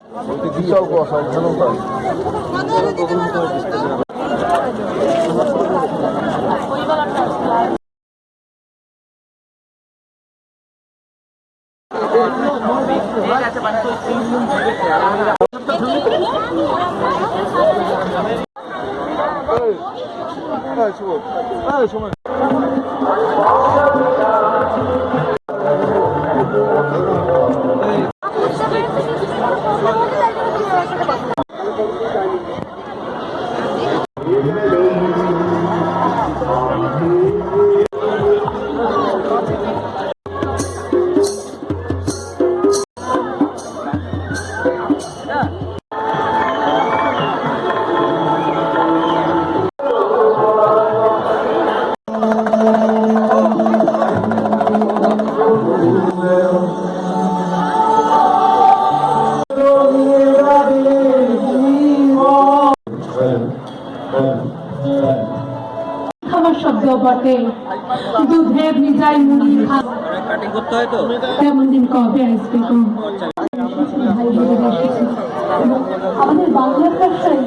বিশাল কুয়াশা ঝালমটা। সময় শব্দ বটে দুধে ভিজাই মুড়ি তেমন দিন কবে আসবে গো। আমাদের বাংলা ভাষায়